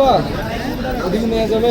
করবা ওদিকে নিয়ে যাবে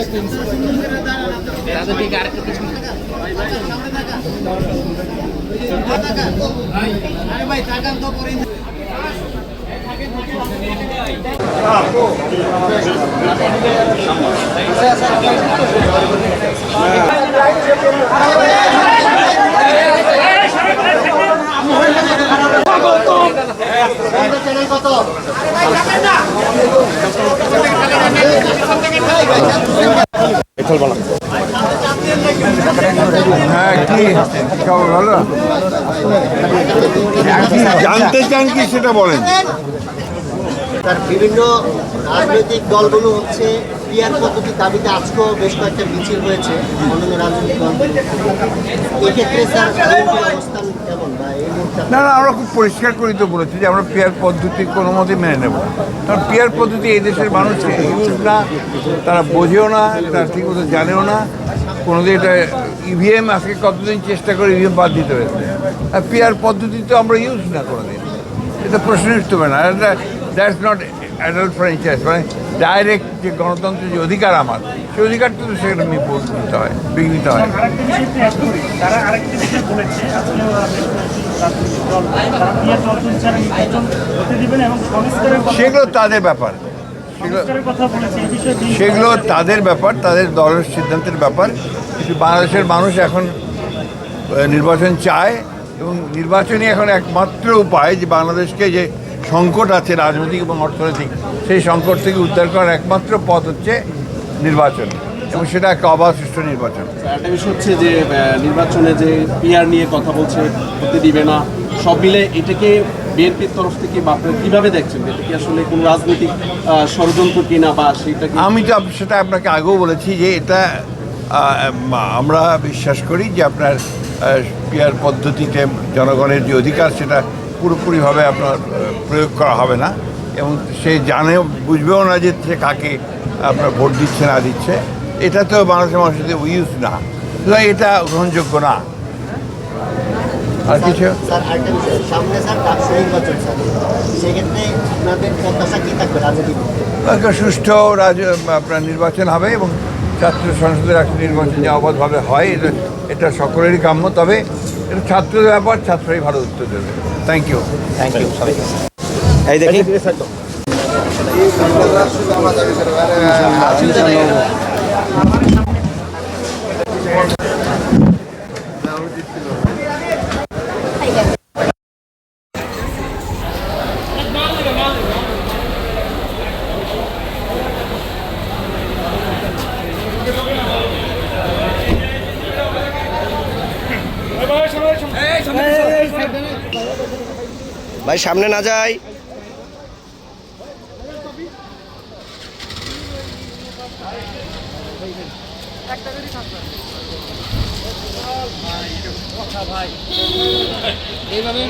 জানতে চান কি সেটা বলেন। তার বিভিন্ন রাজনৈতিক দলগুলো হচ্ছে পিআর পদ্ধতির দাবিতে আজকেও বেশ কয়েকটা মিছিল হয়েছে অন্যান্য রাজনৈতিক দলগুলো। এক্ষেত্রে স্যার অবস্থান কেমন বা এই মুহূর্তে? না, আমরা খুব পরিষ্কার করেই তো বলেছি যে আমরা পিয়ার পদ্ধতি কোনো মতেই মেনে নেব না। কারণ পিয়ার পদ্ধতি এই দেশের মানুষকে ইউজ না, তারা বোঝেও না, তারা ঠিকমতো জানেও না। কোনোদিন এটা ইভিএম আজকে কতদিন চেষ্টা করে ইভিএম বাদ দিতে হয়েছে, আর পিয়ার পদ্ধতি তো আমরা ইউজ না কোনোদিন। এটা প্রশ্নই উঠতে পারে না। দ্যাটস নট অ্যাডাল্ট ফ্র্যাঞ্চাইজ, মানে ডাইরেক্ট যে গণতন্ত্রের যে অধিকার আমার, সেই অধিকারটা তো সেখানে নিতে হয়, বিঘ্নিত হয়। সেগুলো তাদের ব্যাপার, সেগুলো তাদের ব্যাপার, তাদের দলের সিদ্ধান্তের ব্যাপার। কিন্তু বাংলাদেশের মানুষ এখন নির্বাচন চায়, এবং নির্বাচনই এখন একমাত্র উপায় যে বাংলাদেশকে যে সংকট আছে রাজনৈতিক এবং অর্থনৈতিক, সেই সংকট থেকে উদ্ধার করার একমাত্র পথ হচ্ছে নির্বাচন, এবং সেটা একটা অবাধ সুষ্ঠু নির্বাচন। একটা বিষয় হচ্ছে যে নির্বাচনে যে পিআর নিয়ে কথা বলছে, হতে দিবে না, সব মিলে এটাকে বিএনপির তরফ থেকে বা আপনারা কীভাবে দেখছেন? এটা কি আসলে কোনো রাজনৈতিক ষড়যন্ত্র কিনা বা সেটা? আমি তো সেটা আপনাকে আগেও বলেছি যে এটা আমরা বিশ্বাস করি যে আপনার পিআর পদ্ধতিতে জনগণের যে অধিকার সেটা পুরোপুরিভাবে আপনার প্রয়োগ করা হবে না, এবং সে জানেও বুঝবেও না যে সে কাকে আপনার ভোট দিচ্ছে না দিচ্ছে। এটা তো বাংলাদেশের মানুষের ইউজ না, সুতরাং এটা গ্রহণযোগ্য না। আর কিছু স্যার আরেকটা বিষয়, সামনে স্যার ডাকসু নির্বাচন, স্যার সেক্ষেত্রে আপনাদের প্রত্যাশা কী থাকবে রাজনীতি? সুষ্ঠু আপনার নির্বাচন হবে, এবং ছাত্র সংসদের একটা নির্বাচন যে অবাধভাবে হয়, এটা সকলেরই কাম্য। তবে এটা ছাত্রদের ব্যাপার, ছাত্রই ভালো উত্তর দেবে। Thank you. এই দেখি ভাই সামনে না যাই। এইভাবে